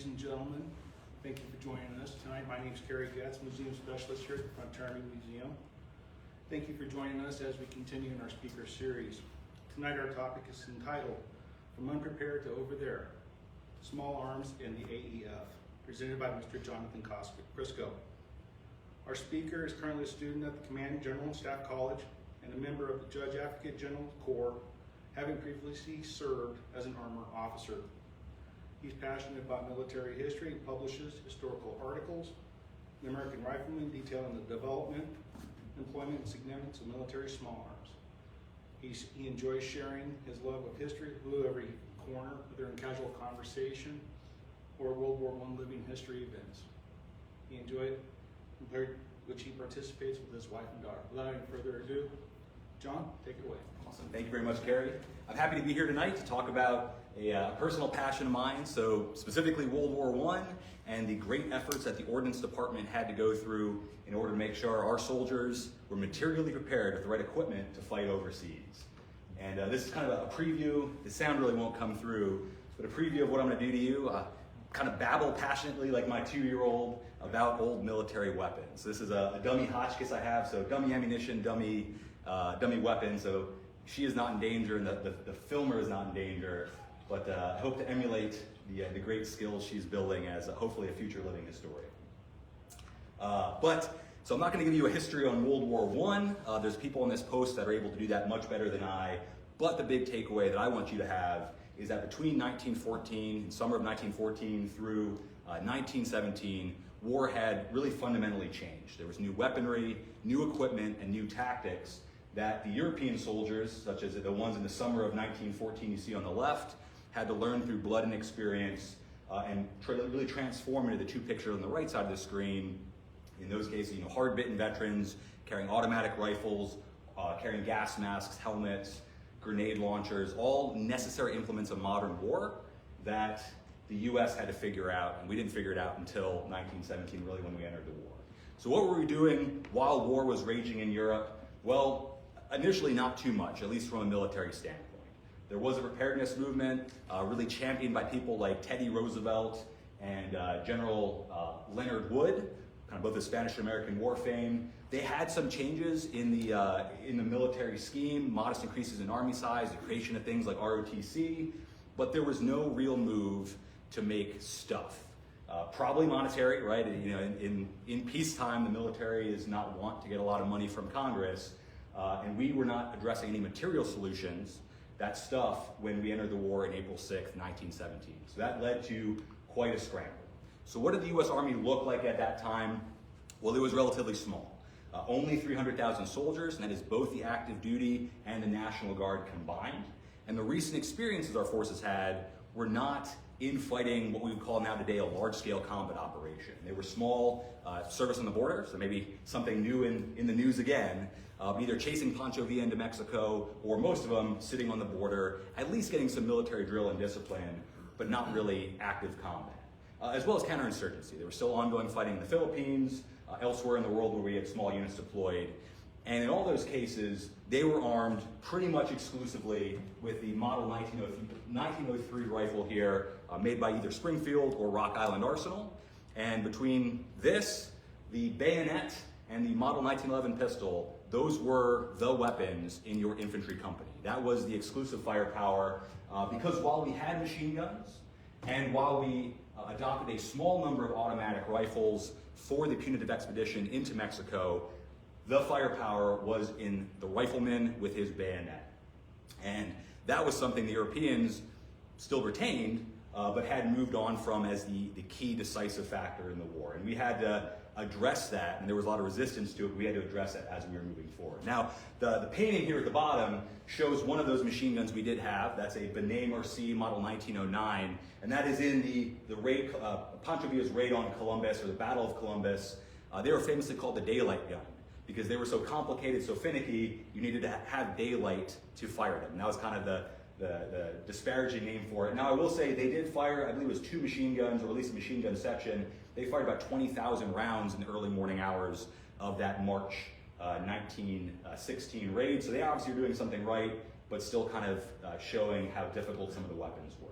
ladies and gentlemen. Thank you for joining us tonight. My name is Kerry Getz, Museum Specialist here at the Frontier Museum. Thank you for joining us as we continue in our speaker series. Tonight our topic is entitled, From Unprepared to Over There, Small Arms in the AEF, presented by Mr. Jonathon Krisko. Our speaker is currently a student at the Command General and Staff College and a member of the Judge Advocate General Corps, having previously served as an armor officer. He's passionate about military history and publishes historical articles, The American Rifleman, detailing the development, employment, and significance of military small arms. He enjoys sharing his love of history with whoever he can corner, whether in casual conversation or World War I living history events. He enjoyed which he participates with his wife and daughter. Without any further ado, John, take it away. Awesome. Thank you very much, Kerry. I'm happy to be here tonight to talk about a personal passion of mine, so specifically World War I and the great efforts that the Ordnance Department had to go through in order to make sure our soldiers were materially prepared with the right equipment to fight overseas. And this is kind of a preview. The sound really won't come through, but a preview of what I'm going to do to you. Kind of babble passionately like my 2-year-old about old military weapons. This is a dummy Hotchkiss I have, so dummy ammunition, dummy weapon, so she is not in danger and the filmer is not in danger, but I hope to emulate the great skills she's building as hopefully a future living historian. So I'm not going to give you a history on World War I. There's people on this post that are able to do that much better than I, but the big takeaway that I want you to have is that between 1914, summer of 1914 through 1917, war had really fundamentally changed. There was new weaponry, new equipment, and new tactics that the European soldiers, such as the ones in the summer of 1914 you see on the left, had to learn through blood and experience and really transform into the two pictures on the right side of the screen. In those cases, hard-bitten veterans carrying automatic rifles, carrying gas masks, helmets, grenade launchers, all necessary implements of modern war that the U.S. had to figure out, and we didn't figure it out until 1917, really, when we entered the war. So what were we doing while war was raging in Europe? Well, initially not too much, at least from a military standpoint. There was a preparedness movement, really championed by people like Teddy Roosevelt and General Leonard Wood, kind of both the Spanish and American War fame. They had some changes in the military scheme, modest increases in army size, the creation of things like ROTC, but there was no real move to make stuff. Probably monetary, right? In peacetime, the military is not want to get a lot of money from Congress, and we were not addressing any material solutions, that stuff, when we entered the war in April 6th, 1917. So that led to quite a scramble. So what did the U.S. Army look like at that time? Well, it was relatively small. Only 300,000 soldiers, and that is both the active duty and the National Guard combined. And the recent experiences our forces had were not in fighting what we would call now today a large-scale combat operation. They were small, service on the border, so maybe something new in the news again, either chasing Pancho Villa into Mexico, or most of them sitting on the border, at least getting some military drill and discipline, but not really active combat. As well as counterinsurgency. There was still ongoing fighting in the Philippines, elsewhere in the world where we had small units deployed. And in all those cases, they were armed pretty much exclusively with the model 1903 rifle here, made by either Springfield or Rock Island Arsenal. And between this, the bayonet, and the model 1911 pistol, those were the weapons in your infantry company. That was the exclusive firepower, because while we had machine guns, and while we adopted a small number of automatic rifles for the punitive expedition into Mexico, the firepower was in the rifleman with his bayonet. And that was something the Europeans still retained, but had moved on from as the key decisive factor in the war. And we had to address that, and there was a lot of resistance to it. We had to address it as we were moving forward. Now, the painting here at the bottom shows one of those machine guns we did have. That's a Benet Mercy model 1909, and that is in the raid, Pancho Villa's raid on Columbus, or the Battle of Columbus. They were famously called the daylight gun, because they were so complicated, so finicky, you needed to have daylight to fire them. And that was kind of the disparaging name for it. Now, I will say they did fire, I believe it was 2 machine guns, or at least a machine gun section. They fired about 20,000 rounds in the early morning hours of that March 1916 raid. So they obviously were doing something right, but still kind of showing how difficult some of the weapons were.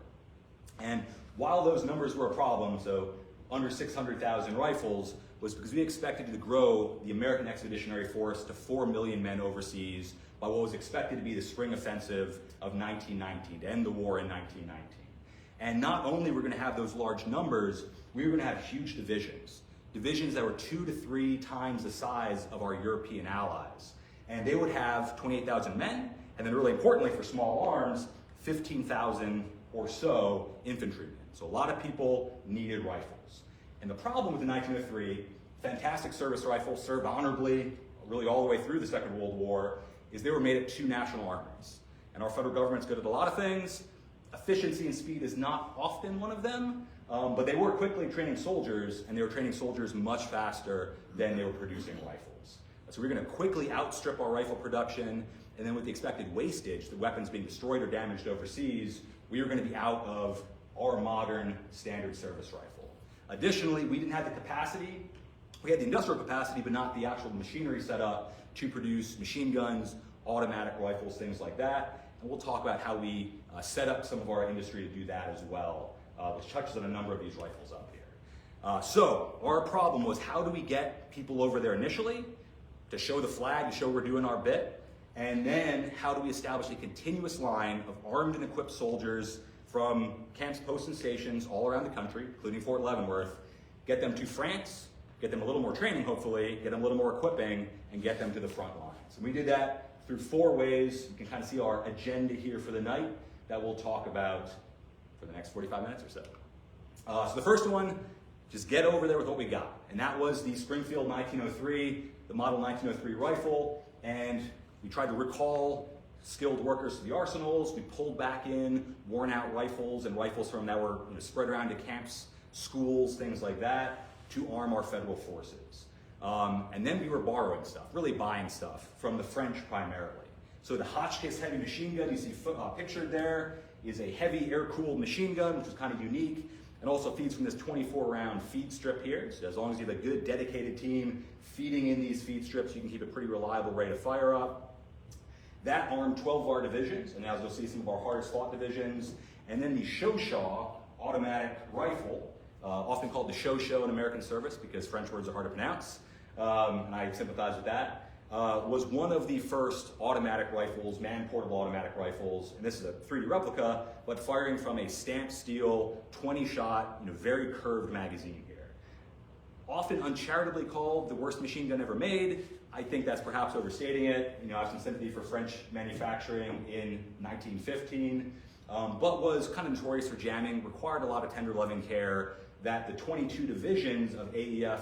And while those numbers were a problem, so under 600,000 rifles, was because we expected to grow the American Expeditionary Force to 4 million men overseas by what was expected to be the spring offensive of 1919, to end the war in 1919. And not only were we going to have those large numbers, we were going to have huge divisions. Divisions that were 2 to 3 times the size of our European allies. And they would have 28,000 men, and then really importantly for small arms, 15,000 or so infantrymen. So a lot of people needed rifles. And the problem with the 1903 fantastic service rifles, served honorably really all the way through the Second World War, is they were made at 2 national armies. And our federal government's good at a lot of things. Efficiency and speed is not often one of them, but they were quickly training soldiers, and they were training soldiers much faster than they were producing rifles. So we're going to quickly outstrip our rifle production, and then with the expected wastage, the weapons being destroyed or damaged overseas, we were going to be out of our modern standard service rifle. Additionally, we didn't have the capacity. We had the industrial capacity, but not the actual machinery set up to produce machine guns, automatic rifles, things like that. And we'll talk about how we set up some of our industry to do that as well, which touches on a number of these rifles up here. So our problem was, how do we get people over there initially to show the flag, to show we're doing our bit? And then how do we establish a continuous line of armed and equipped soldiers from camps, posts, and stations all around the country, including Fort Leavenworth, get them to France, get them a little more training, hopefully, get them a little more equipping, and get them to the front lines. And we did that through 4 ways. You can kind of see our agenda here for the night that we'll talk about for the next 45 minutes or so. So the first one, just get over there with what we got. And that was the Springfield 1903, the Model 1903 rifle. And we tried to recall skilled workers to the arsenals. We pulled back in worn out rifles and rifles from that were spread around to camps, schools, things like that, to arm our federal forces. And then we were borrowing stuff, really buying stuff from the French primarily. So the Hotchkiss heavy machine gun you see pictured there is a heavy air-cooled machine gun, which is kind of unique, and also feeds from this 24-round feed strip here. So as long as you have a good dedicated team feeding in these feed strips, you can keep a pretty reliable rate of fire up. That armed 12 of our divisions, and as you'll see, some of our hardest fought divisions. And then the Shoshaw automatic rifle, often called the Shosho in American service because French words are hard to pronounce, and I sympathize with that, was one of the first automatic rifles, man-portable automatic rifles, and this is a 3D replica, but firing from a stamped steel, 20-shot, very curved magazine here. Often uncharitably called the worst machine gun ever made. I think that's perhaps overstating it. I have some sympathy for French manufacturing in 1915, but was kind of notorious for jamming, required a lot of tender loving care that the 22 divisions of AEF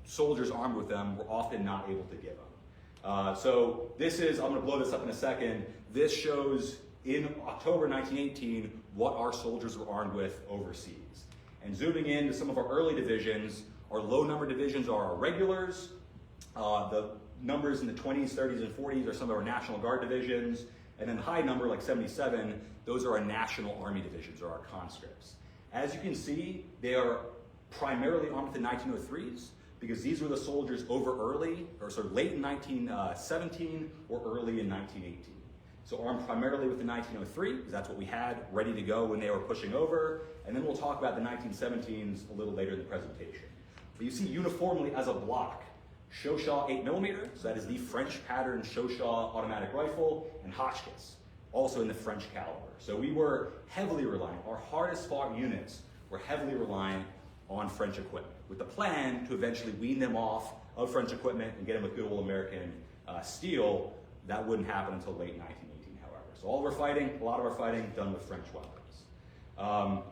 soldiers armed with them were often not able to give them. So this is, I'm going to blow this up in a second, this shows in October 1918 what our soldiers were armed with overseas. And zooming in to some of our early divisions, our low number divisions are our regulars. The numbers in the 20s, 30s, and 40s are some of our National Guard divisions. And then the high number, like 77, those are our National Army divisions, or our conscripts. As you can see, they are primarily armed with the 1903s, because these were the soldiers over early, or sort of late in 1917 or early in 1918. So armed primarily with the 1903, because that's what we had ready to go when they were pushing over. And then we'll talk about the 1917s a little later in the presentation. But you see uniformly as a block, Shoshaw 8mm, so that is the French pattern Shoshaw automatic rifle, and Hotchkiss, also in the French caliber. So we were heavily reliant, our hardest fought units were heavily reliant on French equipment, with the plan to eventually wean them off of French equipment and get them with good old American steel. That wouldn't happen until late 1918, however. So all of our fighting, a lot of our fighting, done with French weapons.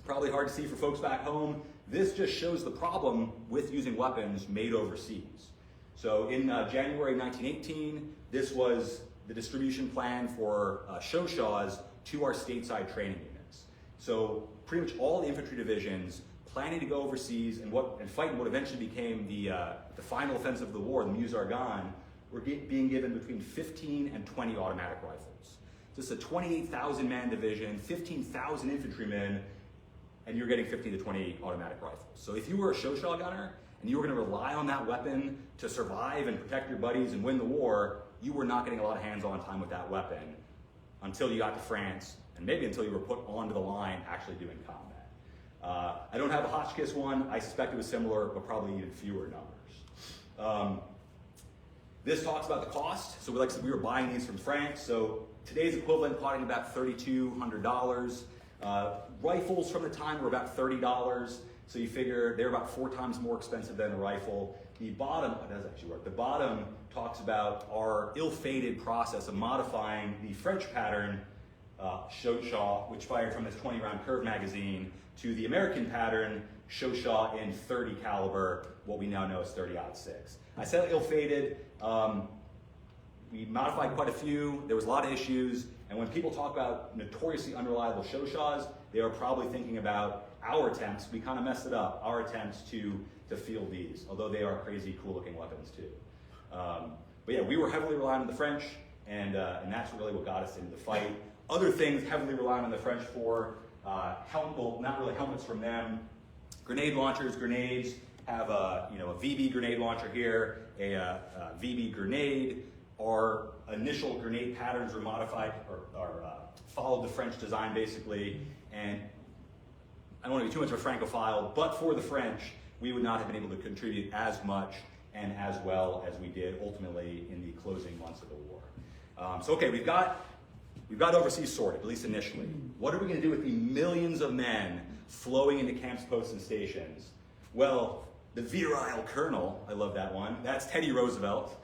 Probably hard to see for folks back home. This just shows the problem with using weapons made overseas. So in January 1918, this was the distribution plan for Shoshaws to our stateside training units. So pretty much all the infantry divisions planning to go overseas and fight in what eventually became the final offensive of the war, the Meuse-Argonne, were being given between 15 and 20 automatic rifles. So it's a 28,000 man division, 15,000 infantrymen, and you're getting 15 to 20 automatic rifles. So if you were a Shoshaw gunner and you were going to rely on that weapon to survive and protect your buddies and win the war, you were not getting a lot of hands-on time with that weapon until you got to France, and maybe until you were put onto the line actually doing combat. I don't have a Hotchkiss one. I suspect it was similar, but probably even fewer numbers. This talks about the cost. So like I said, we were buying these from France. So today's equivalent costing about $3,200. Rifles from the time were about $30. So you figure they're about 4 times more expensive than a rifle. The bottom, it does actually work. The bottom talks about our ill-fated process of modifying the French pattern Chauchat, which fired from this 20-round curve magazine, to the American pattern Chauchat in 30 caliber, what we now know as 30-06. I said ill-fated. We modified quite a few. There was a lot of issues. And when people talk about notoriously unreliable Chauchats, they are probably thinking about our attempts. We kind of messed it up. Our attempts to field these, although they are crazy, cool-looking weapons too. But yeah, we were heavily reliant on the French, and that's really what got us into the fight. Other things heavily reliant on the French for, well, not really helmets from them, grenade launchers, grenades, have a VB grenade launcher here, a VB grenade. Our initial grenade patterns were modified or followed the French design basically, and I don't want to be too much of a Francophile, but for the French, we would not have been able to contribute as much and as well as we did ultimately in the closing months of the war. So okay, we've got overseas sorted, at least initially. What are we going to do with the millions of men flowing into camps, posts, and stations? Well, the virile colonel, I love that one, that's Teddy Roosevelt.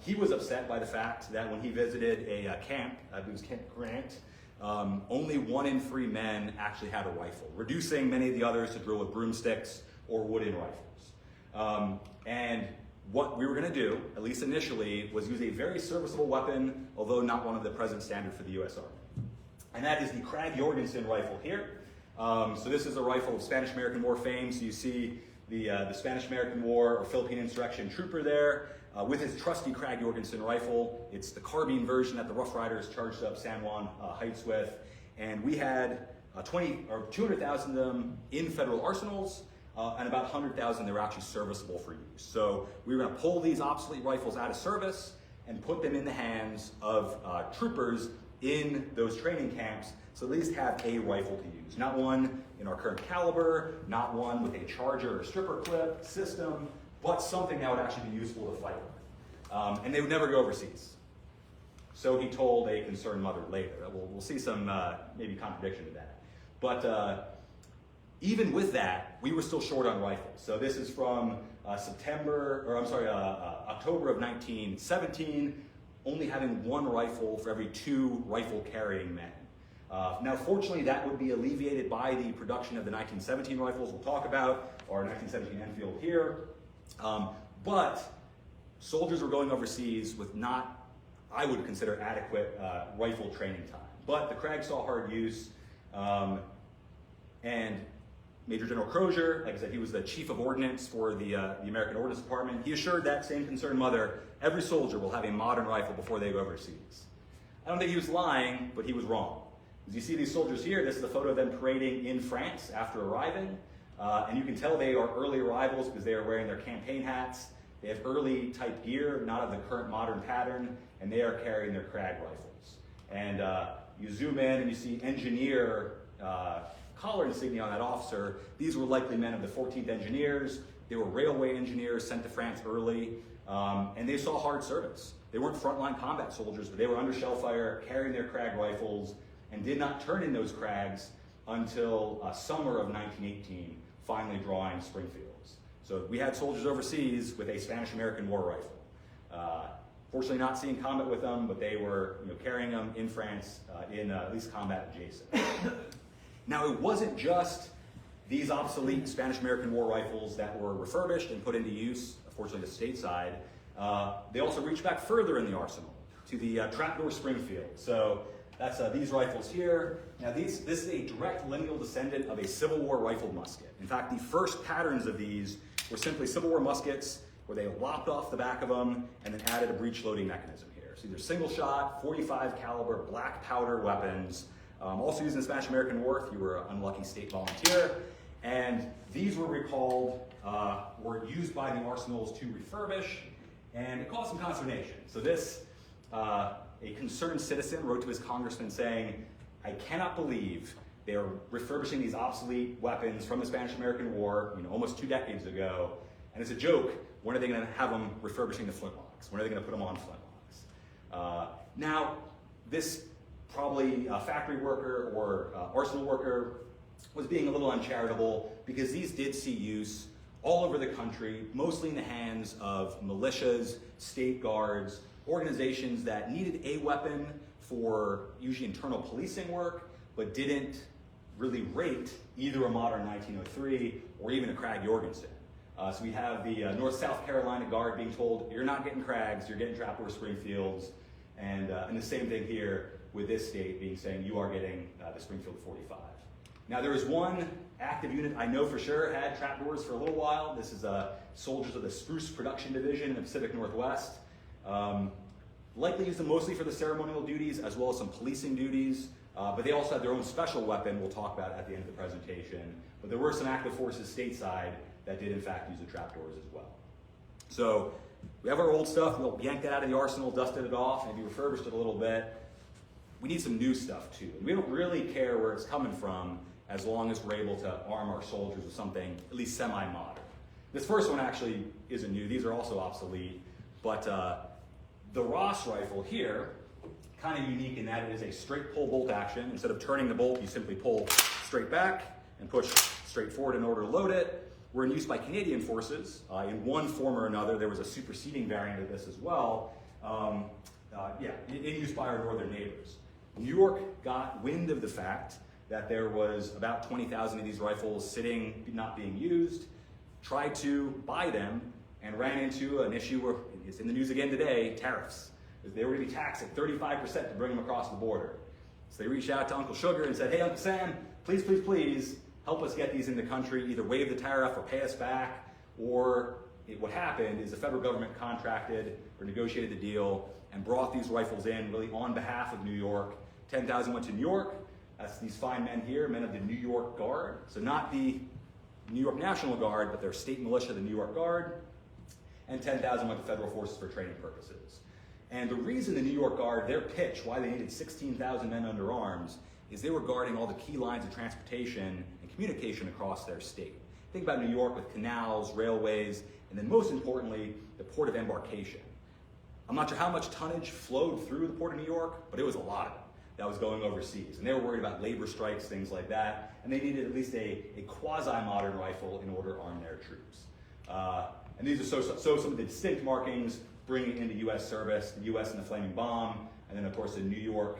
He was upset by the fact that when he visited a camp, it was Camp Grant, only 1 in 3 men actually had a rifle, reducing many of the others to drill with broomsticks or wooden rifles. And what we were going to do, at least initially, was use a very serviceable weapon, although not one of the present standard for the U.S. Army. And that is the Krag-Jorgensen rifle here. So this is a rifle of Spanish-American War fame. So you see the Spanish-American War or Philippine insurrection trooper there with his trusty Krag-Jorgensen rifle. It's the carbine version that the Rough Riders charged up San Juan Heights with. And we had 200,000 of them in federal arsenals, and about 100,000 that were actually serviceable for use. So we were going to pull these obsolete rifles out of service and put them in the hands of troopers in those training camps, so at least have a rifle to use. Not one in our current caliber, not one with a charger or stripper clip system, but something that would actually be useful to fight with. And they would never go overseas. So he told a concerned mother later. We'll see some maybe contradiction to that. But even with that, we were still short on rifles. So this is from October of 1917, only having 1 rifle for every 2 rifle-carrying men. Now, fortunately, that would be alleviated by the production of the 1917 rifles we'll talk about, or 1917 Enfield here. But soldiers were going overseas with not, I would consider, adequate rifle training time. But the Krag saw hard use, and Major General Crozier, like I said, he was the chief of ordnance for the American Ordnance Department. He assured that same concerned mother, every soldier will have a modern rifle before they go overseas. I don't think he was lying, but he was wrong. As you see these soldiers here, this is a photo of them parading in France after arriving. And you can tell they are early arrivals because they are wearing their campaign hats. They have early type gear, not of the current modern pattern, and they are carrying their Krag rifles. And you zoom in and you see engineer collar insignia on that officer. These were likely men of the 14th Engineers. They were railway engineers sent to France early, and they saw hard service. They weren't frontline combat soldiers, but they were under shell fire, carrying their Krag rifles, and did not turn in those Krags until summer of 1918, finally drawing Springfields. So we had soldiers overseas with a Spanish-American War rifle. Fortunately not seeing combat with them, but they were carrying them in France in at least combat adjacent. Now, it wasn't just these obsolete Spanish-American War rifles that were refurbished and put into use, fortunately to stateside. They also reached back further in the arsenal to the trapdoor Springfield. So that's these rifles here. Now, this is a direct lineal descendant of a Civil War rifled musket. In fact, the first patterns of these were simply Civil War muskets where they lopped off the back of them and then added a breech loading mechanism here. So these are single shot, 45 caliber black powder weapons. Also used in the Spanish-American War if you were an unlucky state volunteer. And these were recalled, were used by the arsenals to refurbish, and it caused some consternation. So this, a concerned citizen wrote to his congressman saying, "I cannot believe They are refurbishing these obsolete weapons from the Spanish-American War, almost 2 decades ago. And it's a joke, when are they going to have them refurbishing the flintlocks? When are they going to put them on flintlocks? Now, this probably factory worker or arsenal worker was being a little uncharitable because these did see use all over the country, mostly in the hands of militias, state guards, organizations that needed a weapon for usually internal policing work, but didn't really rate either a modern 1903 or even a Krag Jorgensen. So we have the North-South Carolina Guard being told, you're not getting Krags, you're getting trapdoor Springfields, and the same thing here with this state being saying you are getting the Springfield 45. Now there is one active unit I know for sure had trapdoors for a little while. This is soldiers of the Spruce Production Division in the Pacific Northwest. Likely used them mostly for the ceremonial duties as well as some policing duties, but they also had their own special weapon we'll talk about at the end of the presentation. But there were some active forces stateside that did in fact use the trapdoors as well. So we have our old stuff, we'll yank that out of the arsenal, dusted it off, maybe refurbished it a little bit. We need some new stuff too. We don't really care where it's coming from as long as we're able to arm our soldiers with something at least semi-modern. This first one actually isn't new, these are also obsolete, but the Ross rifle here, kind of unique in that it is a straight pull bolt action. Instead of turning the bolt, you simply pull straight back and push straight forward in order to load it. We're in use by Canadian forces. In one form or another, there was a superseding variant of this as well. In use by our northern neighbors. New York got wind of the fact that there was about 20,000 of these rifles sitting, not being used, tried to buy them, and ran into an issue where it's in the news again today, tariffs. They were going to be taxed at 35% to bring them across the border. So they reached out to Uncle Sugar and said, hey, Uncle Sam, please, please, please, help us get these in the country, either waive the tariff or pay us back, or what happened is the federal government contracted or negotiated the deal and brought these rifles in really on behalf of New York. 10,000 went to New York. That's these fine men here, men of the New York Guard. So not the New York National Guard, but their state militia, the New York Guard. And 10,000 went to federal forces for training purposes. And the reason the New York Guard, their pitch, why they needed 16,000 men under arms, is they were guarding all the key lines of transportation and communication across their state. Think about New York with canals, railways, and then most importantly, the port of embarkation. I'm not sure how much tonnage flowed through the port of New York, but it was a lot of it that was going overseas. And they were worried about labor strikes, things like that, and they needed at least a quasi-modern rifle in order to arm their troops. And these are so some of the distinct markings bringing into U.S. service, the U.S. and the Flaming Bomb, and then of course the New York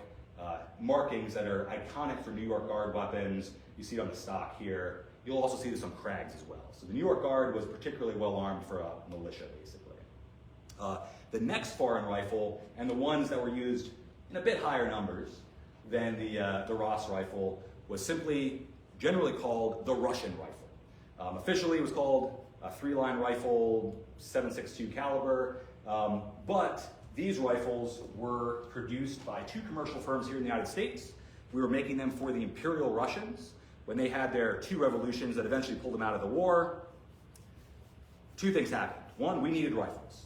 markings that are iconic for New York Guard weapons. You see it on the stock here. You'll also see this on Krags as well. So the New York Guard was particularly well armed for a militia, basically. The next foreign rifle, and the ones that were used in a bit higher numbers than the Ross rifle, was simply generally called the Russian rifle. Officially it was called a 3-line rifle, 7.62 caliber, but these rifles were produced by 2 commercial firms here in the United States. We were making them for the Imperial Russians when they had their 2 revolutions that eventually pulled them out of the war. 2 things happened. One, we needed rifles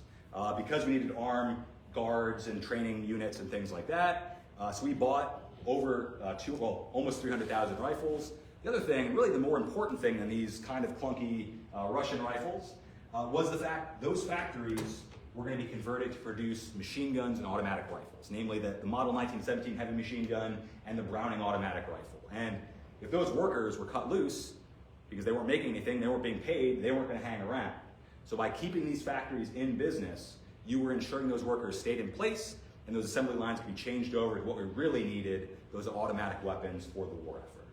because we needed to arm guards and training units and things like that. So we bought over almost 300,000 rifles. The other thing, really the more important thing than these kind of clunky Russian rifles, was the fact those factories were going to be converted to produce machine guns and automatic rifles, namely the Model 1917 heavy machine gun and the Browning automatic rifle. And if those workers were cut loose because they weren't making anything, they weren't being paid, they weren't going to hang around. So by keeping these factories in business, you were ensuring those workers stayed in place and those assembly lines could be changed over to what we really needed, those automatic weapons for the war effort.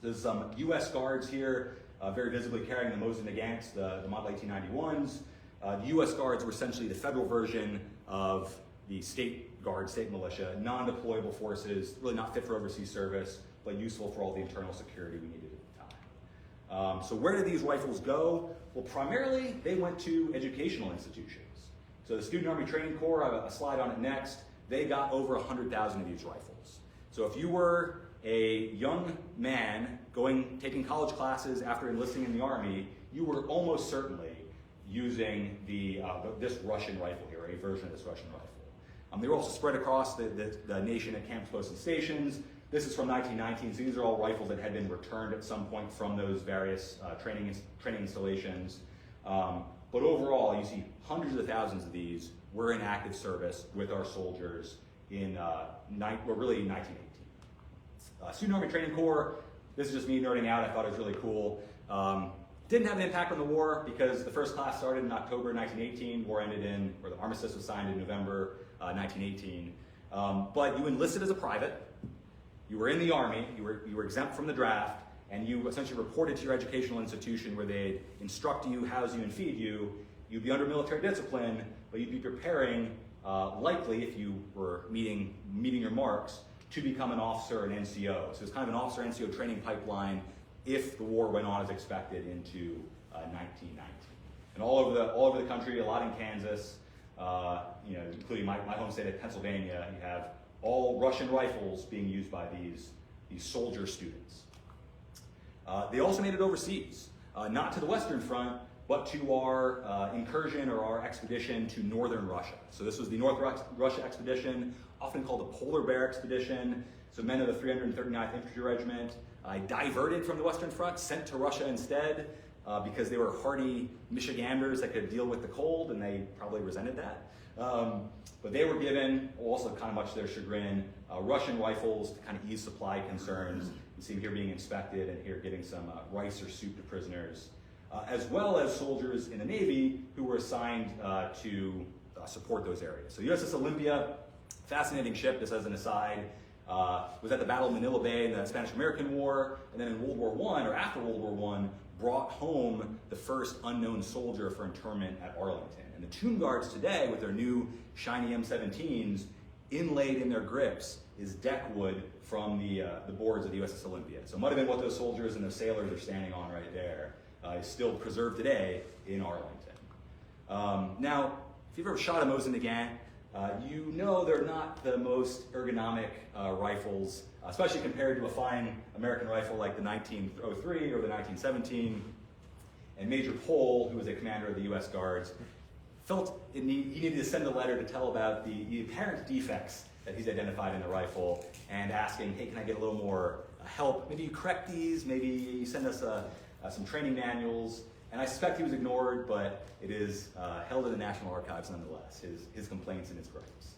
There's some U.S. Guards here, very visibly carrying the Mosin Nagants, the Model 1891s. The U.S. Guards were essentially the federal version of the state guard, state militia, non-deployable forces, really not fit for overseas service, but useful for all the internal security we needed at the time. So where did these rifles go? Well, primarily they went to educational institutions. So the Student Army Training Corps, I have a slide on it next, they got over 100,000 of these rifles. So if you were a young man taking college classes after enlisting in the Army, you were almost certainly using this Russian rifle here, a version of this Russian rifle. They were also spread across the nation at camps, posts, and stations. This is from 1919, so these are all rifles that had been returned at some point from those various training installations. But overall, you see hundreds of thousands of these were in active service with our soldiers in really in 1918. Student Army Training Corps, this is just me nerding out, I thought it was really cool. Didn't have an impact on the war because the first class started in October 1918, war ended or the armistice was signed in November 1918. But you enlisted as a private, you were in the Army, you were exempt from the draft, and you essentially reported to your educational institution where they'd instruct you, house you, and feed you. You'd be under military discipline, but you'd be preparing, likely if you were meeting your marks, to become an officer, an NCO. So it's kind of an officer NCO training pipeline if the war went on as expected into 1919. And all over the country, a lot in Kansas, including my home state of Pennsylvania, you have all Russian rifles being used by these soldier students. They also made it overseas, not to the Western Front, but to our incursion or our expedition to northern Russia. So this was the North Russia expedition, often called the Polar Bear Expedition. So men of the 339th Infantry Regiment diverted from the Western Front, sent to Russia instead, because they were hardy Michiganders that could deal with the cold, and they probably resented that. But they were given, also kind of much to their chagrin, Russian rifles to kind of ease supply concerns. You see them here being inspected and here getting some rice or soup to prisoners, as well as soldiers in the Navy who were assigned to support those areas. So USS Olympia, fascinating ship, just as an aside, was at the Battle of Manila Bay in the Spanish-American War, and then in World War I, or after World War I, brought home the first unknown soldier for internment at Arlington. And the Tomb Guards today, with their new shiny M17s, inlaid in their grips is deckwood from the boards of the USS Olympia. So it might have been what those soldiers and those sailors are standing on right there. Is still preserved today in Arlington. Now, if you've ever shot a Mosin Nagant, you know they're not the most ergonomic rifles, especially compared to a fine American rifle like the 1903 or the 1917. And Major Pohl, who was a commander of the U.S. Guards, felt he needed to send a letter to tell about the apparent defects that he's identified in the rifle, and asking, hey, can I get a little more help? Maybe you correct these, maybe you send us some training manuals. And I suspect he was ignored, but it is held in the National Archives nonetheless, his complaints and his gripes.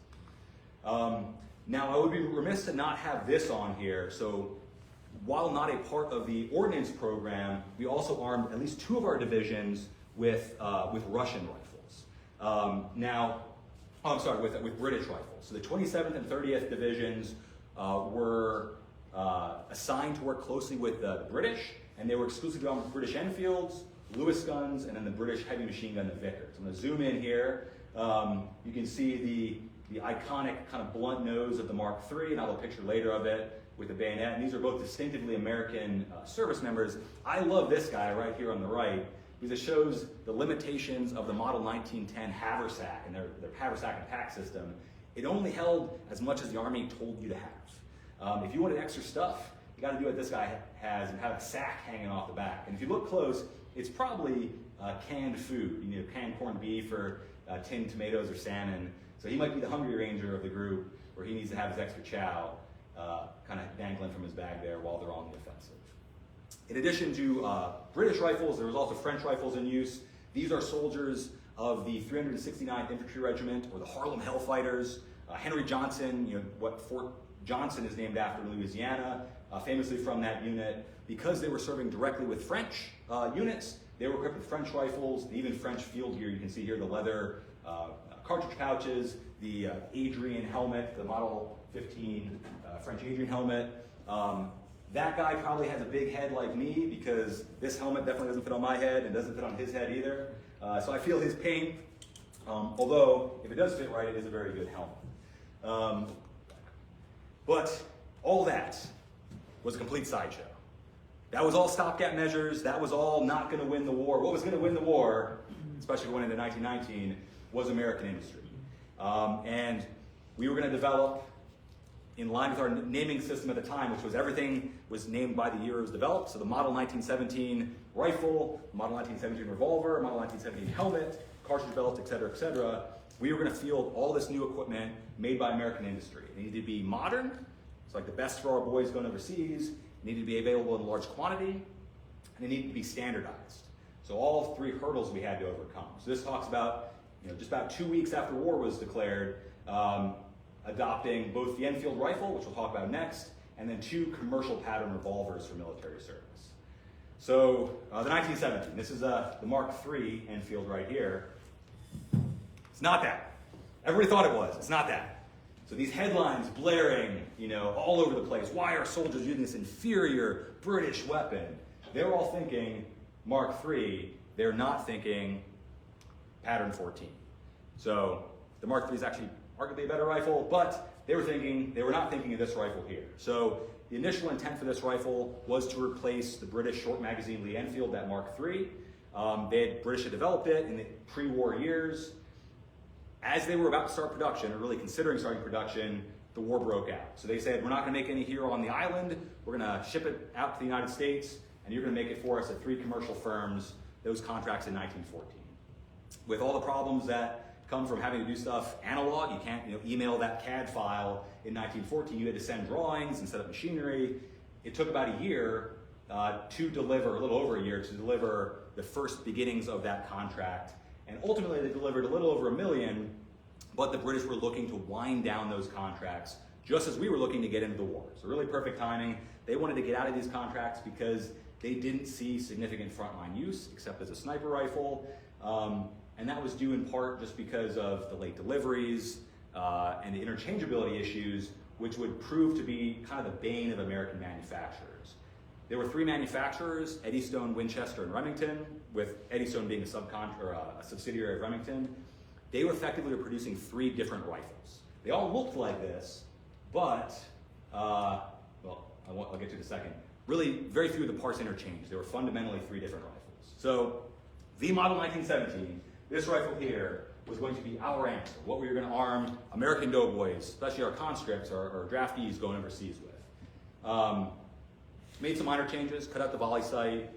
Now, I would be remiss to not have this on here. So while not a part of the ordnance program, we also armed at least 2 of our divisions with Russian rifles. With British rifles. So the 27th and 30th divisions were assigned to work closely with the British, and they were exclusively armed with British Enfields, Lewis guns, and then the British heavy machine gun, the Vickers. I'm going to zoom in here. You can see the iconic kind of blunt nose of the Mark III, and I'll have a picture later of it with the bayonet. And these are both distinctively American service members. I love this guy right here on the right, because it shows the limitations of the Model 1910 haversack and their haversack and pack system. It only held as much as the Army told you to have. If you wanted extra stuff, you got to do what this guy has and have a sack hanging off the back. And if you look close, it's probably canned food. You need canned corned beef or tinned tomatoes or salmon. So he might be the hungry ranger of the group, where he needs to have his extra chow kind of dangling from his bag there while they're on the offensive. In addition to British rifles, there was also French rifles in use. These are soldiers of the 369th Infantry Regiment, or the Harlem Hellfighters. Henry Johnson, what Fort Johnson is named after in Louisiana, famously from that unit. Because they were serving directly with French units, they were equipped with French rifles, even French field gear. You can see here the leather cartridge pouches, the Adrian helmet, the Model 15 French Adrian helmet. That guy probably has a big head like me, because this helmet definitely doesn't fit on my head and doesn't fit on his head either. So I feel his pain, although if it does fit right, it is a very good helmet. But all that was a complete sideshow. That was all stopgap measures. That was all not going to win the war. What was going to win the war, especially going into 1919, was American industry. And we were going to develop, in line with our naming system at the time, which was everything was named by the year it was developed. So the Model 1917 rifle, Model 1917 revolver, Model 1917 helmet, cartridge belt, et cetera, we were going to field all this new equipment made by American industry. It needed to be modern, It's like the best for our boys going overseas, needed to be available in large quantity, and they needed to be standardized. So all 3 hurdles we had to overcome. So this talks about, just about 2 weeks after war was declared, adopting both the Enfield rifle, which we'll talk about next, and then 2 commercial pattern revolvers for military service. So the 1917, this is the Mark III Enfield right here. It's not that. Everybody thought it was. It's not that. So these headlines blaring, all over the place. Why are soldiers using this inferior British weapon? They're all thinking Mark III. They're not thinking pattern 14. So the Mark III is actually arguably a better rifle, but they were not thinking of this rifle here. So the initial intent for this rifle was to replace the British short magazine Lee Enfield, that Mark III. British had developed it in the pre-war years. As they were about to start production, or really considering starting production, the war broke out. So they said, we're not going to make any here on the island. We're going to ship it out to the United States, and you're going to make it for us at 3 commercial firms, those contracts in 1914. With all the problems that come from having to do stuff analog, you can't email that CAD file. In 1914, you had to send drawings and set up machinery. It took about a year to deliver, a little over a year, to deliver the first beginnings of that contract. And ultimately, they delivered a little over $1 million, but the British were looking to wind down those contracts just as we were looking to get into the war. So really perfect timing. They wanted to get out of these contracts because they didn't see significant frontline use, except as a sniper rifle. And that was due in part just because of the late deliveries and the interchangeability issues, which would prove to be kind of the bane of American manufacturers. There were 3 manufacturers, Eddystone, Winchester, and Remington, with Eddystone being a subsidiary of Remington. They were effectively producing 3 different rifles. They all looked like this, but, I'll get to it in a second. Really, very few of the parts interchanged. They were fundamentally 3 different rifles. So, the model 1917, this rifle here, was going to be our answer, what we were going to arm American doughboys, especially our conscripts or draftees going overseas with. Made some minor changes, cut out the volley sight.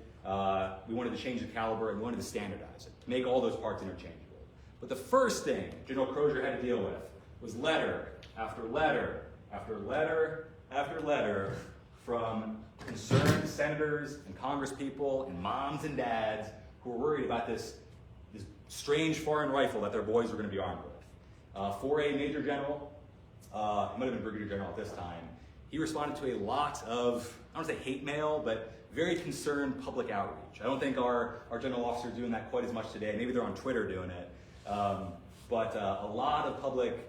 We wanted to change the caliber, and we wanted to standardize it, to make all those parts interchangeable. But the first thing General Crozier had to deal with was letter after letter after letter after letter from concerned senators and congresspeople and moms and dads who were worried about this strange foreign rifle that their boys were going to be armed with. For a major general, he might have been brigadier general at this time, he responded to a lot of, I don't want to say hate mail, but very concerned public outreach. I don't think our general officers are doing that quite as much today. Maybe they're on Twitter doing it. But a lot of public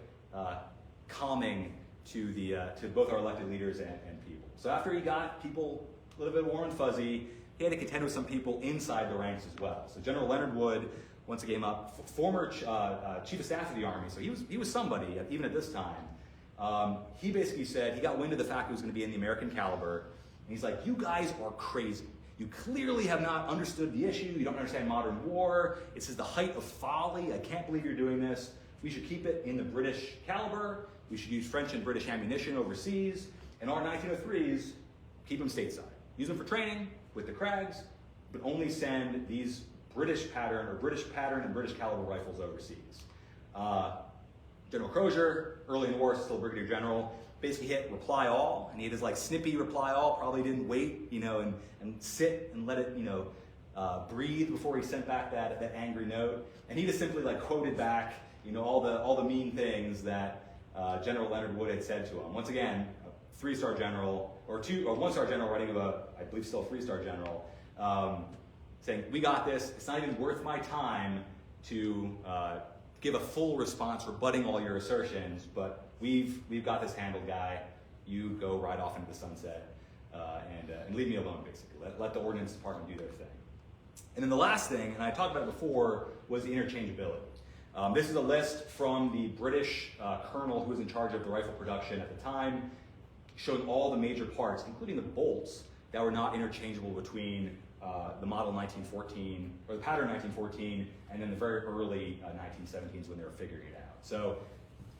calming to both our elected leaders and people. So after he got people a little bit warm and fuzzy, he had to contend with some people inside the ranks as well. So General Leonard Wood, once again, former chief of staff of the Army, so he was somebody even at this time. He basically said he got wind of the fact he was going to be in the American caliber, and he's like, "You guys are crazy. You clearly have not understood the issue. You don't understand modern war. This is the height of folly. I can't believe you're doing this. We should keep it in the British caliber. We should use French and British ammunition overseas, and our 1903s, keep them stateside. Use them for training with the Krags, but only send these British pattern and British caliber rifles overseas." General Crozier, early in the war, still brigadier general, basically hit reply all, and he had his snippy reply all, probably didn't wait, and sit and let it, breathe before he sent back that angry note. And he just simply quoted back, all the mean things that General Leonard Wood had said to him. Once again, a 3-star general, or 1-star general writing about, I believe still a 3-star general, saying, "We got this. It's not even worth my time to give a full response rebutting all your assertions, but we've got this handled, guy. You go right off into the sunset and leave me alone, basically. Let the Ordnance Department do their thing." And then the last thing, and I talked about it before, was the interchangeability. This is a list from the British colonel who was in charge of the rifle production at the time, showing all the major parts, including the bolts, that were not interchangeable between the model 1914, or the pattern 1914, and then the very early 1917s when they were figuring it out. So,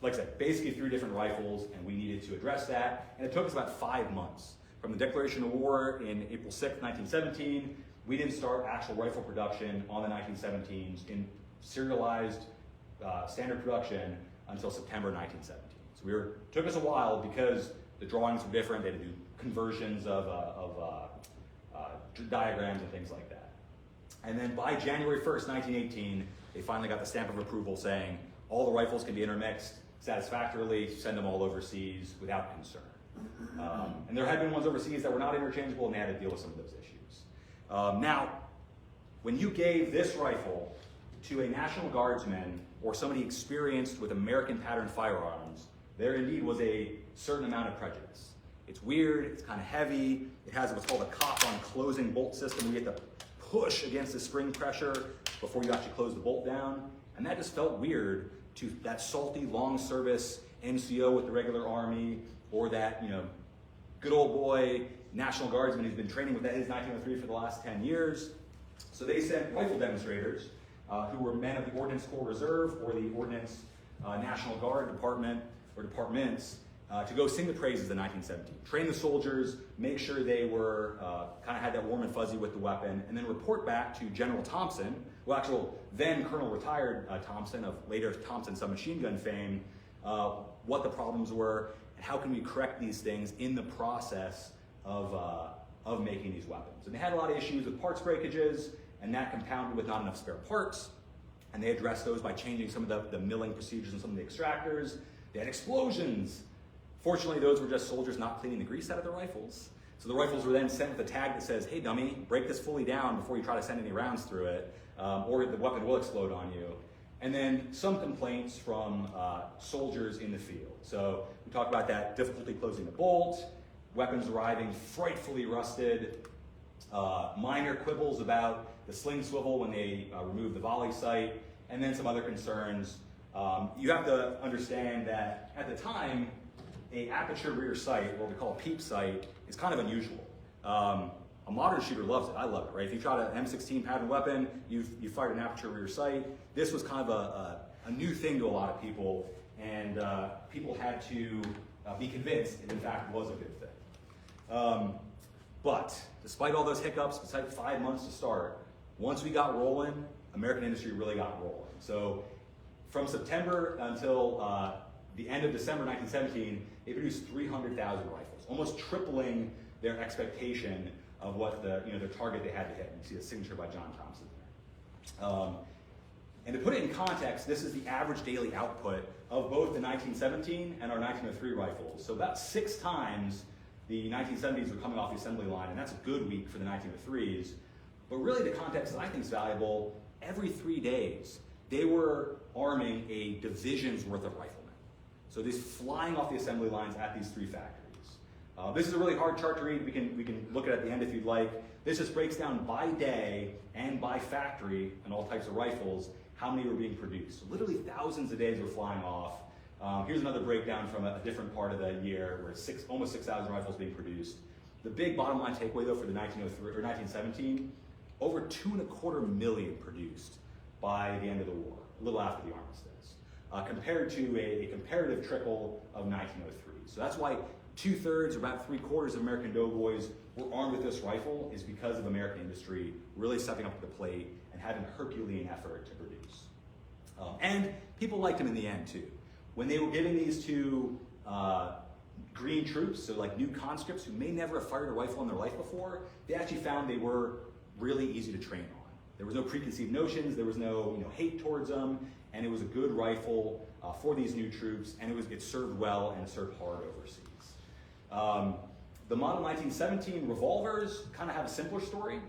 like I said, basically 3 different rifles, and we needed to address that. And it took us about 5 months. From the declaration of war in April 6, 1917, we didn't start actual rifle production on the 1917s in serialized standard production until September 1917. So took us a while because the drawings were different. They had to do conversions of diagrams and things like that. And then by January 1st, 1918, they finally got the stamp of approval saying all the rifles can be intermixed satisfactorily, send them all overseas without concern. And there had been ones overseas that were not interchangeable, and they had to deal with some of those issues. Now, when you gave this rifle to a National Guardsman or somebody experienced with American patterned firearms, there indeed was a certain amount of prejudice. It's weird, it's kind of heavy, it has what's called a cock-on closing bolt system where you have to push against the spring pressure before you actually close the bolt down, and that just felt weird to that salty, long service NCO with the regular Army, or that, good old boy National Guardsman who's been training with his 1903 for the last 10 years. So they sent rifle demonstrators who were men of the Ordnance Corps Reserve or the Ordnance National Guard Department or departments to go sing the praises of 1917. Train the soldiers, make sure they were kind of had that warm and fuzzy with the weapon, and then report back to General Thompson, then Colonel retired Thompson of later Thompson submachine gun fame, what the problems were and how can we correct these things in the process of making these weapons. And they had a lot of issues with parts breakages, and that compounded with not enough spare parts. And they addressed those by changing some of the milling procedures and some of the extractors. They had explosions. Fortunately, those were just soldiers not cleaning the grease out of their rifles. So the rifles were then sent with a tag that says, hey dummy, break this fully down before you try to send any rounds through it, or the weapon will explode on you. And then some complaints from soldiers in the field. So we talked about that difficulty closing the bolt, weapons arriving frightfully rusted, minor quibbles about the sling swivel when they removed the volley sight, and then some other concerns. You have to understand that at the time, a aperture rear sight, what we call a peep sight, is kind of unusual. A modern shooter loves it. I love it, right? If you shot an M16 pattern weapon, you fired an aperture rear sight. This was kind of a new thing to a lot of people, and people had to be convinced it in fact was a good thing. But despite all those hiccups, despite 5 months to start, once we got rolling, American industry really got rolling. So from September until the end of December 1917, they produced 300,000 rifles, almost tripling their expectation of what their target they had to hit. You see the signature by John Thompson there. And to put it in context, this is the average daily output of both the 1917 and our 1903 rifles. So about 6 times the 1970s were coming off the assembly line, and that's a good week for the 1903s. But really the context that I think is valuable, every 3 days, they were arming a division's worth of riflemen. So these flying off the assembly lines at these 3 factories. This is a really hard chart to read. We can look at it at the end if you'd like. This just breaks down by day and by factory and all types of rifles how many were being produced. So literally thousands of days were flying off. Here's another breakdown from a different part of the year where almost 6,000 rifles being produced. The big bottom line takeaway though for the 1903 or 1917, over 2.25 million produced by the end of the war, a little after the armistice, compared to a comparative trickle of 1903. So that's why 2/3 or about 3/4 of American doughboys were armed with this rifle is because of American industry really stepping up to the plate and having a Herculean effort to produce. And people liked them in the end too. When they were giving these to green troops, so like new conscripts who may never have fired a rifle in their life before, they actually found they were really easy to train on. There was no preconceived notions, there was no hate towards them, and it was a good rifle for these new troops, and it served well and it served hard overseas. The model 1917 revolvers kind of have a simpler story.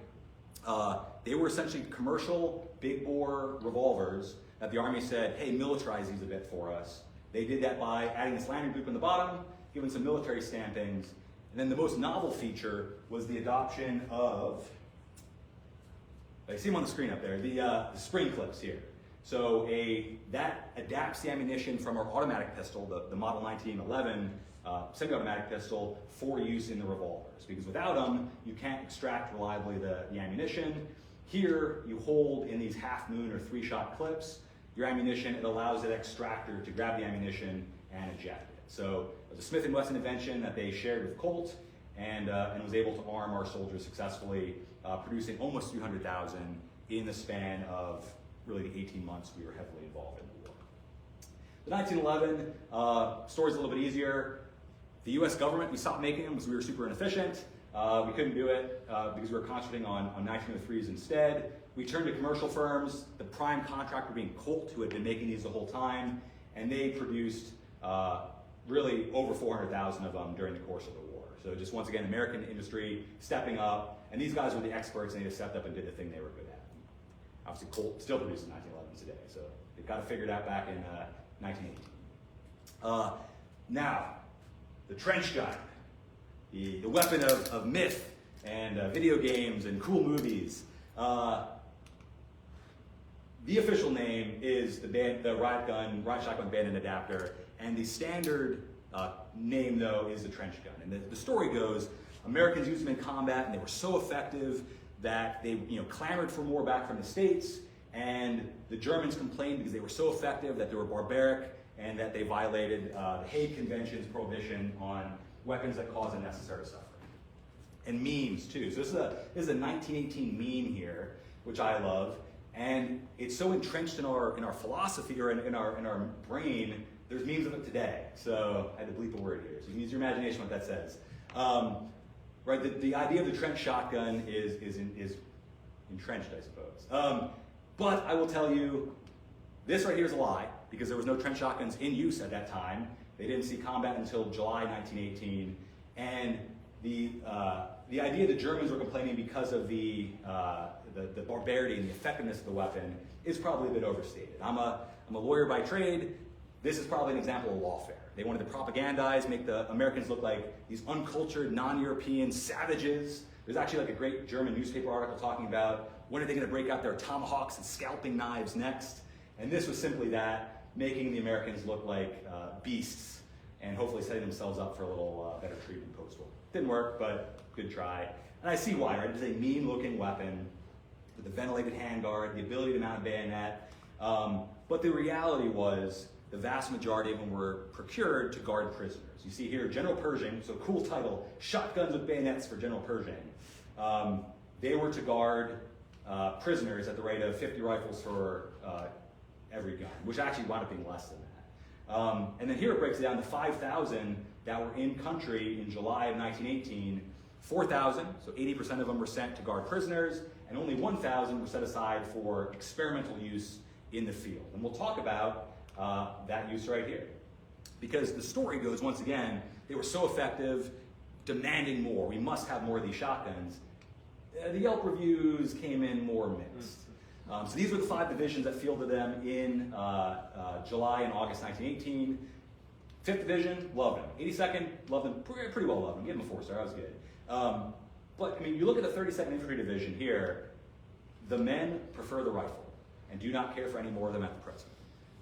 They were essentially commercial big bore revolvers that the Army said, hey, militarize these a bit for us. They did that by adding this landing group in the bottom, giving some military stampings, and then the most novel feature was the adoption of, I see them on the screen up there, the spring clips here. So that adapts the ammunition from our automatic pistol, the Model 1911 semi-automatic pistol, for use in the revolvers. Because without them, you can't extract reliably the ammunition. Here, you hold in these half-moon or 3-shot clips your ammunition. It allows that extractor to grab the ammunition and eject it. So it was a Smith & Wesson invention that they shared with Colt and was able to arm our soldiers successfully, producing almost 300,000 in the span of really the 18 months we were heavily involved in the war. The 1911 story's a little bit easier. The US government, we stopped making them because we were super inefficient. We couldn't do it because we were concentrating on 1903s instead. We turned to commercial firms, the prime contractor being Colt, who had been making these the whole time, and they produced really over 400,000 of them during the course of the war. So just once again, American industry stepping up, and these guys were the experts, and they just stepped up and did the thing they were good at. Obviously, Colt still produces 1911s today, so they've got to figure it out back in 1918. Now, the trench gun, the weapon of myth and video games and cool movies. The official name is the riot shotgun bayonet adapter, and the standard name, though, is the trench gun. And the story goes, Americans used them in combat, and they were so effective that they clamored for more back from the States, and the Germans complained because they were so effective that they were barbaric and that they violated the Hague Convention's prohibition on weapons that cause unnecessary suffering. And memes, too. So this is a 1918 meme here, which I love. And it's so entrenched in our philosophy or in our brain, there's memes of it today. So I had to bleep a word here. So you can use your imagination what that says. Right, the idea of the trench shotgun is entrenched, I suppose. But I will tell you, this right here is a lie, because there was no trench shotguns in use at that time. They didn't see combat until July 1918. And the idea the Germans were complaining because of the barbarity and the effectiveness of the weapon is probably a bit overstated. I'm a lawyer by trade. This is probably an example of lawfare. They wanted to propagandize, make the Americans look like these uncultured, non-European savages. There's actually like a great German newspaper article talking about when are they going to break out their tomahawks and scalping knives next. And this was simply that, making the Americans look like beasts and hopefully setting themselves up for a little better treatment post-war. Didn't work, but good try. And I see why, right? It's a mean-looking weapon with a ventilated handguard, the ability to mount a bayonet. But the reality was the vast majority of them were procured to guard prisoners. You see here, General Pershing, so cool title, Shotguns with Bayonets for General Pershing. They were to guard prisoners at the rate of 50 rifles for every gun, which actually wound up being less than that. And then here it breaks it down to 5,000 that were in country in July of 1918. 4,000, so 80% of them were sent to guard prisoners, and only 1,000 were set aside for experimental use in the field. And we'll talk about that use right here. Because the story goes, once again, they were so effective, demanding more. We must have more of these shotguns. The Yelp reviews came in more mixed. So these were the 5 divisions that fielded them in July and August 1918. 5th Division, loved them. 82nd, loved them, pretty well loved them. Give them a 4-star, that was good. But I mean, you look at the 32nd Infantry Division here, the men prefer the rifle and do not care for any more of them at the present.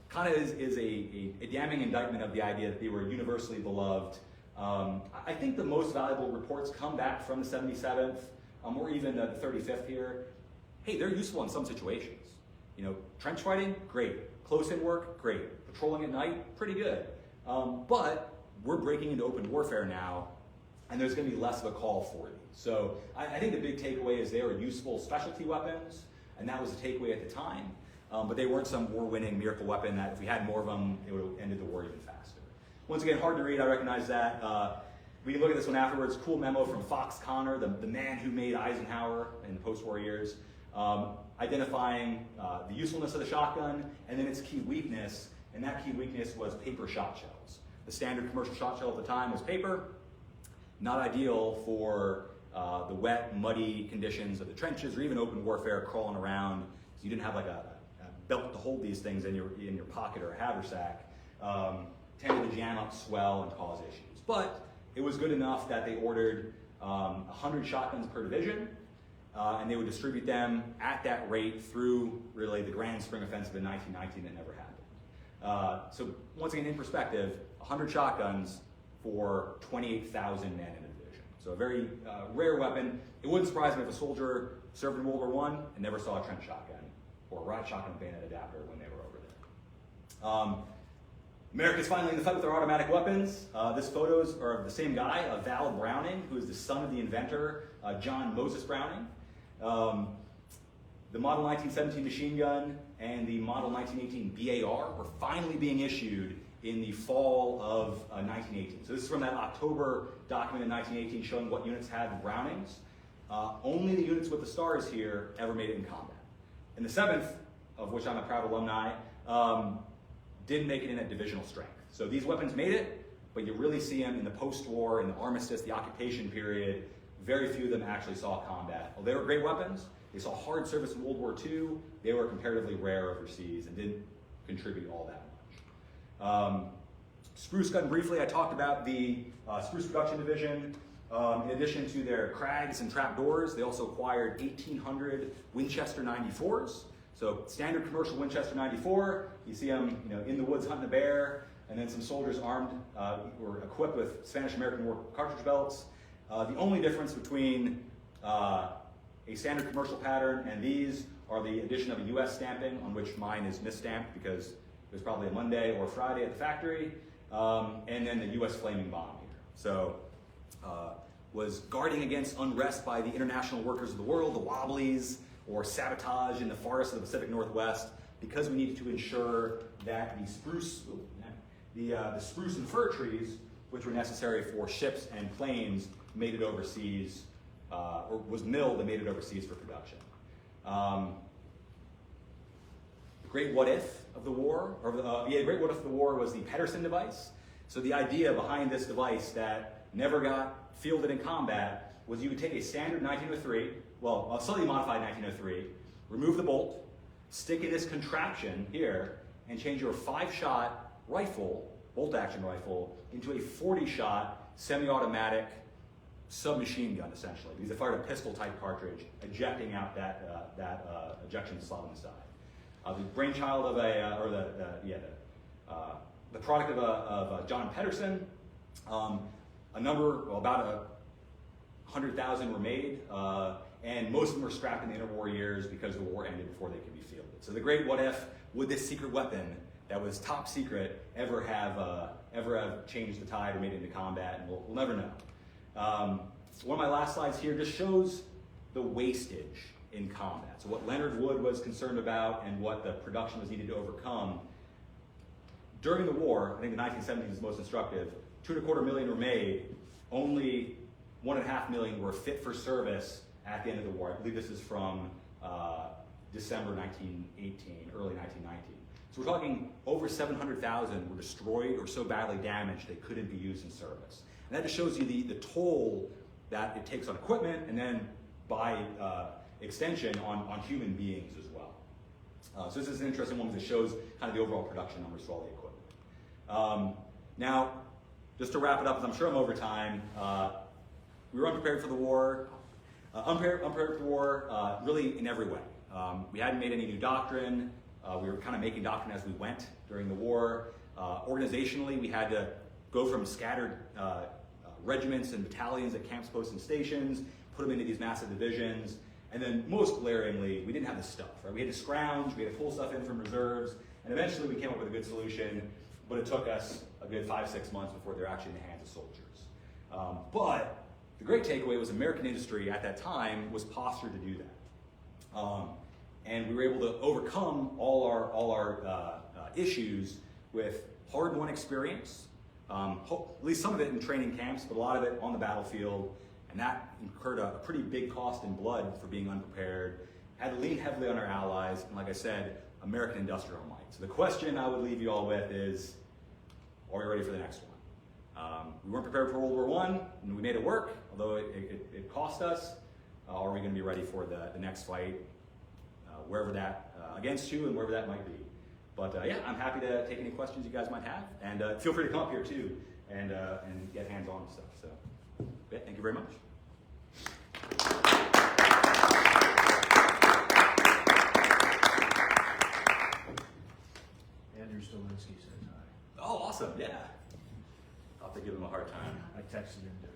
Kind of is a damning indictment of the idea that they were universally beloved. I think the most valuable reports come back from the 77th, or even the 35th here. Hey, they're useful in some situations. Trench fighting, great. Close-in work, great. Patrolling at night, pretty good. But we're breaking into open warfare now, and there's going to be less of a call for these. So I think the big takeaway is they were useful specialty weapons, and that was the takeaway at the time. But they weren't some war-winning miracle weapon that if we had more of them, it would have ended the war even faster. Once again, hard to read, I recognize that. We can look at this one afterwards. Cool memo from Fox Connor, the man who made Eisenhower in the post-war years, identifying the usefulness of the shotgun and then its key weakness, and that key weakness was paper shot shells. The standard commercial shot shell at the time was paper, not ideal for the wet, muddy conditions of the trenches or even open warfare crawling around. So you didn't have like a belt to hold these things in your pocket or a haversack. Tended to jam up, swell, and cause issues. But it was good enough that they ordered 100 shotguns per division, and they would distribute them at that rate through really the Grand Spring Offensive in 1919 that never happened. So once again, in perspective, 100 shotguns for 28,000 men in a division. So a very rare weapon. It wouldn't surprise me if a soldier served in World War I and never saw a trench shotgun or a riot shotgun bayonet adapter when they were over there. America's finally in the fight with their automatic weapons. This photos are of the same guy, Val Browning, who is the son of the inventor, John Moses Browning. The Model 1917 machine gun and the Model 1918 BAR were finally being issued in the fall of 1918. So this is from that October document in 1918 showing what units had the Brownings. Only the units with the stars here ever made it in combat. And the 7th, of which I'm a proud alumni, didn't make it in at divisional strength. So these weapons made it, but you really see them in the post-war, in the armistice, the occupation period. Very few of them actually saw combat. Well, they were great weapons. They saw hard service in World War II. They were comparatively rare overseas and didn't contribute all that much. Spruce gun, briefly, I talked about the Spruce Production Division. In addition to their Krags and trapdoors, they also acquired 1,800 Winchester 94s. So standard commercial Winchester 94, you see them in the woods hunting a bear, and then some soldiers armed or equipped with Spanish-American War cartridge belts. The only difference between a standard commercial pattern and these are the addition of a US stamping, on which mine is misstamped because it was probably a Monday or Friday at the factory, and then the US flaming bomb here. So was guarding against unrest by the international workers of the world, the Wobblies, or sabotage in the forests of the Pacific Northwest, because we needed to ensure that the spruce and fir trees, which were necessary for ships and planes, made it overseas, or was milled and made it overseas for production. The great what if of the war, great what if of the war was the Pedersen device. So the idea behind this device that never got fielded in combat was you would take a standard 1903, well, a slightly modified 1903, remove the bolt, stick in this contraption here, and change your 5-shot rifle, bolt-action rifle, into a 40-shot semi-automatic submachine gun, essentially, because it fired a pistol-type cartridge, ejecting out that ejection slot on the side. The brainchild of the product of John Pedersen. About 100,000 were made, and most of them were scrapped in the interwar years because the war ended before they could be fielded. So the great what if, would this secret weapon that was top secret ever have changed the tide or made it into combat? And we'll never know. One of my last slides here just shows the wastage in combat. So what Leonard Wood was concerned about and what the production was needed to overcome. During the war, I think the 1970s is most instructive, 2.25 million were made, only 1.5 million were fit for service at the end of the war. I believe this is from December 1918, early 1919. So we're talking over 700,000 were destroyed or so badly damaged they couldn't be used in service. And that just shows you the toll that it takes on equipment and then by extension on human beings as well. So this is an interesting one because it shows kind of the overall production numbers for all the equipment. Now, just to wrap it up, because I'm sure I'm over time, we were unprepared for the war. Unprepared for the war really in every way. We hadn't made any new doctrine. We were kind of making doctrine as we went during the war. Organizationally, we had to go from scattered regiments and battalions at camps, posts, and stations, put them into these massive divisions, and then most glaringly, we didn't have the stuff. Right? We had to scrounge, we had to pull stuff in from reserves, and eventually we came up with a good solution, but it took us a good 5-6 months before they're actually in the hands of soldiers. But the great takeaway was American industry at that time was postured to do that. And we were able to overcome all our issues with hard-won experience, at least some of it in training camps, but a lot of it on the battlefield, and that incurred a pretty big cost in blood for being unprepared. Had to lean heavily on our allies, and like I said, American industrial might. So the question I would leave you all with is, are we ready for the next one? We weren't prepared for World War I, and we made it work, although it cost us. Are we going to be ready for the next fight, wherever that, against you and wherever that might be? But yeah, I'm happy to take any questions you guys might have, and feel free to come up here too and get hands-on and stuff. So yeah, thank you very much. Andrew Stolinsky says hi. Oh, awesome! Yeah, I'll have to give him a hard time. I texted him to